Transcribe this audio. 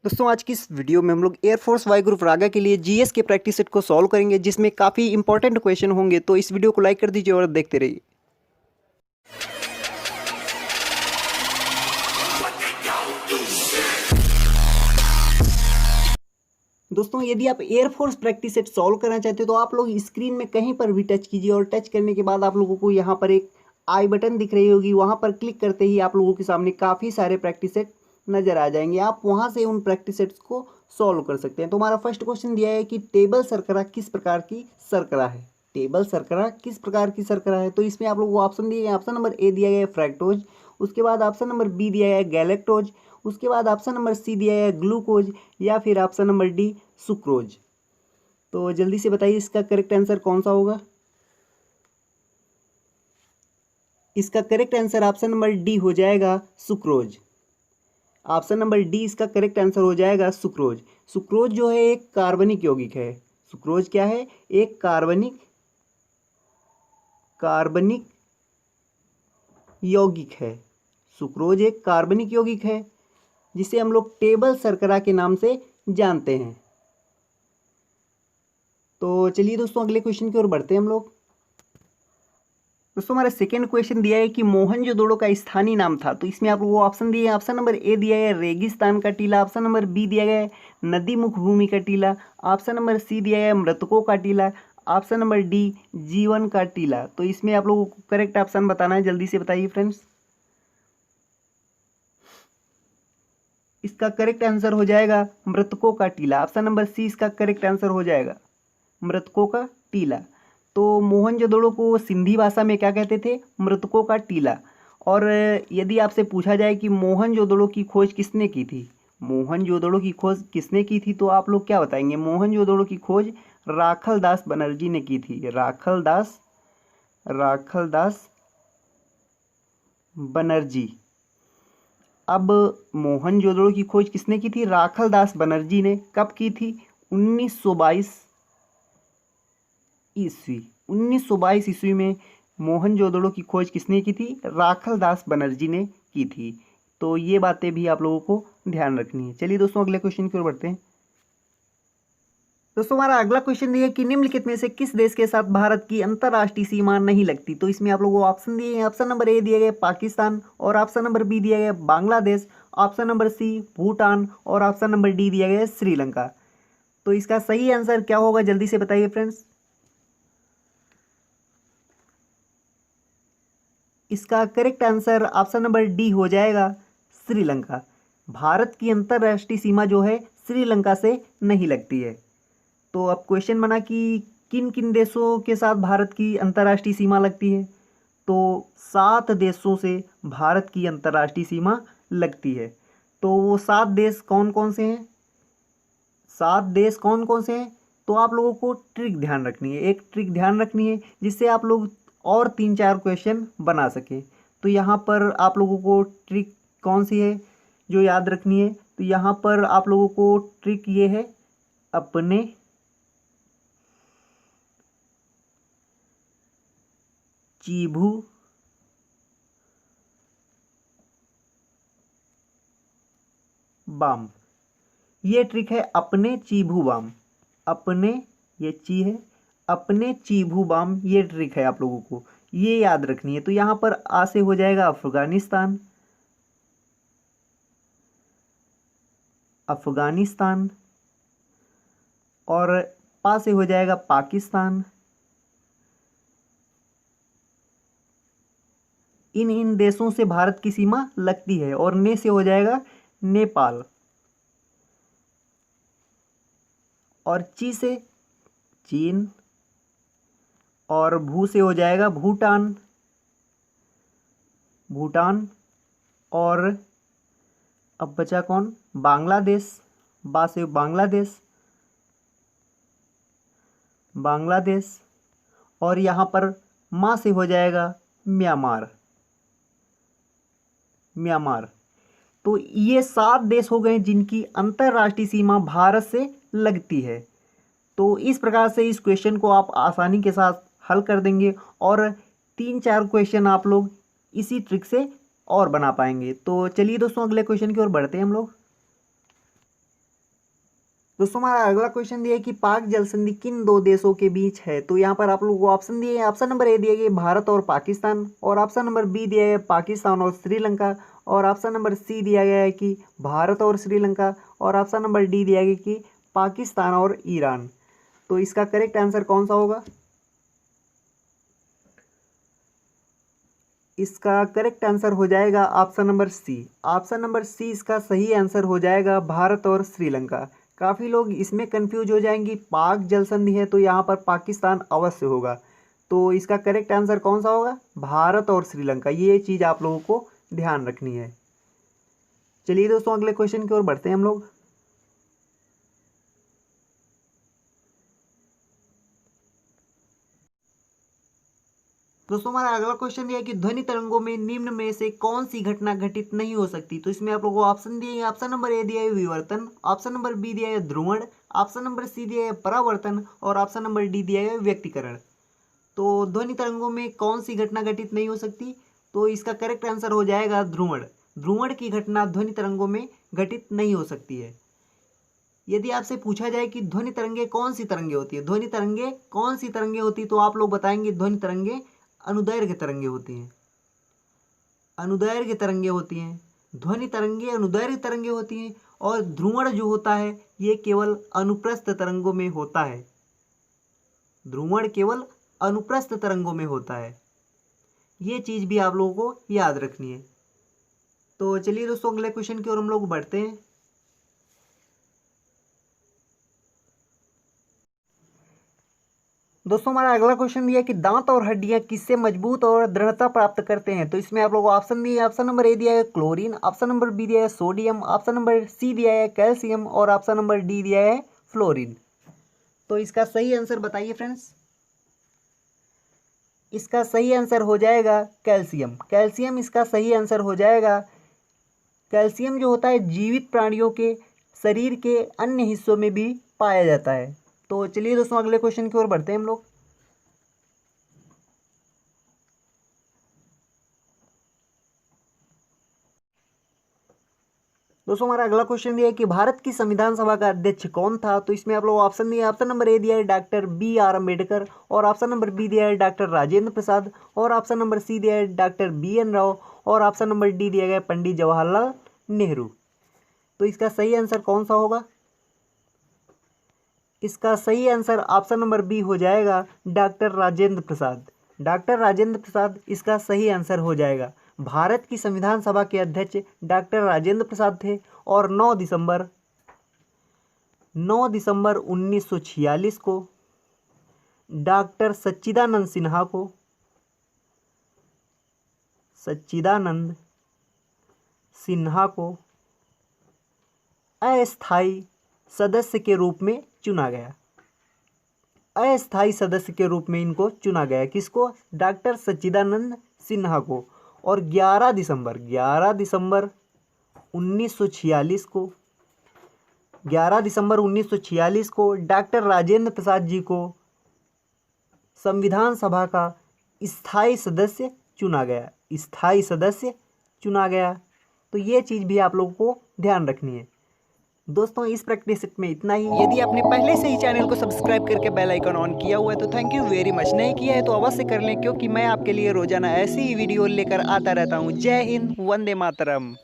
दोस्तों आज की इस वीडियो में हम लोग एयरफोर्स वाई ग्रुप रागा के लिए जीएस के प्रैक्टिस सेट को सॉल्व करेंगे जिसमें काफ़ी इंपॉर्टेंट क्वेश्चन होंगे। तो इस वीडियो को लाइक कर दीजिए और देखते रहिए। दोस्तों यदि आप एयरफोर्स प्रैक्टिस सेट सॉल्व करना चाहते हो तो आप लोग स्क्रीन में कहीं पर भी टच कीजिए और टच करने के बाद आप लोगों को यहाँ पर एक आई बटन दिख रही होगी, वहाँ पर क्लिक करते ही आप लोगों के सामने काफ़ी सारे प्रैक्टिस सेट नज़र आ जाएंगे। आप वहाँ से उन प्रैक्टिस सेट्स को सॉल्व कर सकते हैं। तो हमारा फर्स्ट क्वेश्चन दिया है कि टेबल शर्करा किस प्रकार की शर्करा है। टेबल शर्करा किस प्रकार की शर्करा है, तो इसमें आप लोगों को ऑप्शन दिए हैं। ऑप्शन नंबर ए दिया गया है फ्रैक्टोज, उसके बाद ऑप्शन नंबर बी दिया गया है गैलेक्टोज, उसके बाद ऑप्शन नंबर सी दिया है ग्लूकोज, या फिर ऑप्शन नंबर डी सुक्रोज। तो जल्दी से बताइए इसका करेक्ट आंसर कौन सा होगा। इसका correct answer option number D हो जाएगा सुक्रोज। ऑप्शन नंबर डी इसका करेक्ट आंसर हो जाएगा सुक्रोज। सुक्रोज जो है एक कार्बनिक यौगिक है। सुक्रोज क्या है? एक कार्बनिक यौगिक है। सुक्रोज एक कार्बनिक यौगिक है जिसे हम लोग टेबल शर्करा के नाम से जानते हैं। तो चलिए दोस्तों अगले क्वेश्चन की ओर बढ़ते हैं हम लोग। दोस्तों हमारा सेकेंड क्वेश्चन दिया है कि मोहनजोदड़ो का स्थानीय नाम था। तो इसमें आप लोगों को ऑप्शन दिए हैं। ऑप्शन नंबर ए दिया गया है रेगिस्तान का टीला, ऑप्शन नंबर बी दिया गया है नदी मुख भूमि का टीला, ऑप्शन नंबर सी दिया गया है मृतकों का टीला, ऑप्शन नंबर डी जीवन का टीला। तो इसमें आप लोगों को करेक्ट ऑप्शन बताना है, जल्दी से बताइए फ्रेंड्स। इसका करेक्ट आंसर हो जाएगा मृतकों का टीला। ऑप्शन नंबर सी इसका करेक्ट आंसर हो जाएगा मृतकों का टीला। तो मोहनजोदड़ो को सिंधी भाषा में क्या कहते थे? मृतकों का टीला। और यदि आपसे पूछा जाए कि मोहनजोदड़ो की खोज किसने की थी, मोहनजोदड़ो की खोज किसने की थी, तो आप लोग क्या बताएंगे? मोहनजोदड़ो की खोज राखलदास बनर्जी ने की थी। राखलदास बनर्जी। अब मोहनजोदड़ो की खोज किसने की थी? राखलदास बनर्जी ने। कब की थी? 1922 ईस्वी। 1922 ईस्वी में मोहनजोदड़ो की खोज किसने की थी? राखलदास बनर्जी ने की थी। तो ये बातें भी आप लोगों को ध्यान रखनी है। चलिए दोस्तों अगले क्वेश्चन की ओर बढ़ते हैं। दोस्तों हमारा अगला क्वेश्चन दिया है कि निम्नलिखित में से किस देश के साथ भारत की अंतर्राष्ट्रीय सीमा नहीं लगती। तो इसमें आप लोगों को ऑप्शन दिए हैं। ऑप्शन नंबर ए दिया गया पाकिस्तान, और ऑप्शन नंबर बी दिया गया Bangladesh, option number C Bhutan, और ऑप्शन नंबर डी दिया गया श्रीलंका। तो इसका सही आंसर क्या होगा, जल्दी से बताइए फ्रेंड्स। इसका correct answer option number D हो जाएगा श्रीलंका। भारत की अंतर्राष्ट्रीय सीमा जो है श्रीलंका से नहीं लगती है। तो अब क्वेश्चन बना कि किन किन देशों के साथ भारत की अंतर्राष्ट्रीय सीमा लगती है। तो 7 देशों से भारत की अंतर्राष्ट्रीय सीमा लगती है। तो वो 7 देश कौन कौन से हैं? 7 देश कौन कौन से हैं? तो आप लोगों को ट्रिक ध्यान रखनी है, एक ट्रिक ध्यान रखनी है जिससे आप लोग और 3-4 क्वेश्चन बना सकें। तो यहाँ पर आप लोगों को ट्रिक कौन सी है जो याद रखनी है? तो यहाँ पर आप लोगों को ट्रिक ये है, अपने चीभू बाम। ये ट्रिक है अपने चीभू बाम। अपने, ये ची है, अपने चीभू बाम, ये ट्रिक है आप लोगों को ये याद रखनी है। तो यहाँ पर आ से हो जाएगा अफगानिस्तान, अफगानिस्तान, और पा से हो जाएगा पाकिस्तान। इन देशों से भारत की सीमा लगती है। और ने से हो जाएगा नेपाल, और ची से चीन, और भू से हो जाएगा भूटान, भूटान, और अब बचा कौन? बांग्लादेश। बा से बांग्लादेश, बांग्लादेश, और यहाँ पर माँ से हो जाएगा म्यांमार, म्यांमार। तो ये 7 देश हो गए जिनकी अंतर्राष्ट्रीय सीमा भारत से लगती है। तो इस प्रकार से इस क्वेश्चन को आप आसानी के साथ हल कर देंगे और 3-4 क्वेश्चन आप लोग इसी ट्रिक से और बना पाएंगे। तो चलिए दोस्तों अगले क्वेश्चन की ओर बढ़ते हैं हम लोग। दोस्तों हमारा अगला क्वेश्चन दिया है कि पाक जल संधि किन दो देशों के बीच है। तो यहाँ पर आप लोगों को ऑप्शन दिए हैं। ऑप्शन नंबर ए दिया गया भारत और पाकिस्तान, और ऑप्शन नंबर बी दिया है पाकिस्तान और श्रीलंका, और ऑप्शन नंबर सी दिया गया है कि भारत और श्रीलंका, और ऑप्शन नंबर डी दिया गया कि पाकिस्तान और ईरान। तो इसका करेक्ट आंसर कौन सा होगा? इसका करेक्ट आंसर हो जाएगा option number C. Option number C इसका सही आंसर हो जाएगा, भारत और श्रीलंका। काफ़ी लोग इसमें कंफ्यूज हो जाएंगे, पाक जल संधि है तो यहाँ पर पाकिस्तान अवश्य होगा। तो इसका करेक्ट आंसर कौन सा होगा? भारत और श्रीलंका। ये चीज़ आप लोगों को ध्यान रखनी है। चलिए दोस्तों अगले क्वेश्चन की ओर बढ़ते हैं हम लोग। दोस्तों हमारा अगला क्वेश्चन ये है कि ध्वनि तरंगों में निम्न में से कौन सी घटना घटित नहीं हो सकती। तो इसमें आप लोगों को ऑप्शन दिए हैं। ऑप्शन नंबर ए दिया है विवर्तन, ऑप्शन नंबर बी दिया है ध्रुवण, ऑप्शन नंबर सी दिया है परावर्तन, और ऑप्शन नंबर डी दिया है व्यक्तीकरण। तो ध्वनि तरंगों में कौन सी घटना घटित नहीं हो सकती? तो इसका करेक्ट आंसर हो जाएगा ध्रुवण। ध्रुवण की घटना ध्वनि तरंगों में घटित नहीं हो सकती है। यदि आपसे पूछा जाए कि ध्वनि तरंगे कौन सी तरंगे होती है, ध्वनि तरंगे कौन सी तरंगे होती है, तो आप लोग बताएंगे ध्वनि तरंगे अनुदैर्घ्य तरंगे होती हैं। अनुदैर्घ्य तरंगे होती हैं, ध्वनि तरंगे अनुदैर्घ्य तरंगे होती हैं, और ध्रुवण जो होता है ये केवल अनुप्रस्थ तरंगों में होता है। ध्रुवण केवल अनुप्रस्थ तरंगों में होता है। ये चीज़ भी आप लोगों को याद रखनी है। तो चलिए दोस्तों अगले क्वेश्चन की ओर हम लोग बढ़ते हैं। दोस्तों हमारा अगला क्वेश्चन दिया है कि दांत और हड्डियां किससे मजबूत और दृढ़ता प्राप्त करते हैं। तो इसमें आप लोगों को ऑप्शन दिए। ऑप्शन नंबर ए दिया है क्लोरीन, ऑप्शन नंबर बी दिया है सोडियम, ऑप्शन नंबर सी दिया है कैल्शियम, और ऑप्शन नंबर डी दिया है फ्लोरीन। तो इसका सही आंसर बताइए फ्रेंड्स। इसका सही आंसर हो जाएगा कैल्शियम। कैल्शियम इसका सही आंसर हो जाएगा। कैल्शियम जो होता है जीवित प्राणियों के शरीर के अन्य हिस्सों में भी पाया जाता है। तो चलिए दोस्तों अगले क्वेश्चन की ओर बढ़ते हैं हम लोग। दोस्तों हमारा अगला क्वेश्चन दिया है कि भारत की संविधान सभा का अध्यक्ष कौन था। तो इसमें आप लोग ऑप्शन दिए। ऑप्शन नंबर ए दिया है डॉक्टर बी आर अम्बेडकर, और ऑप्शन नंबर बी दिया है डॉक्टर राजेंद्र प्रसाद, और ऑप्शन नंबर सी दिया है डॉक्टर बी एन राव, और ऑप्शन नंबर डी दिया गया पंडित जवाहरलाल नेहरू। तो इसका सही आंसर कौन सा होगा? इसका सही आंसर ऑप्शन नंबर बी हो जाएगा, डॉक्टर राजेंद्र प्रसाद। डॉक्टर राजेंद्र प्रसाद इसका सही आंसर हो जाएगा। भारत की संविधान सभा के अध्यक्ष डॉक्टर राजेंद्र प्रसाद थे, और 9 दिसंबर 1946 को डॉक्टर सच्चिदानंद सिन्हा को अस्थायी सदस्य के रूप में चुना गया। अस्थायी सदस्य के रूप में इनको चुना गया। किसको? डॉक्टर सच्चिदानंद सिन्हा को। और 11 दिसंबर 1946 को डॉक्टर राजेंद्र प्रसाद जी को संविधान सभा का स्थायी सदस्य चुना गया। तो ये चीज़ भी आप लोगों को ध्यान रखनी है। दोस्तों इस प्रैक्टिस सेट में इतना ही। यदि आपने पहले से ही चैनल को सब्सक्राइब करके बेल आइकन ऑन किया हुआ है तो थैंक यू वेरी मच। नहीं किया है तो अवश्य कर लें, क्योंकि मैं आपके लिए रोजाना ऐसी ही वीडियो लेकर आता रहता हूँ। जय हिंद, वंदे मातरम।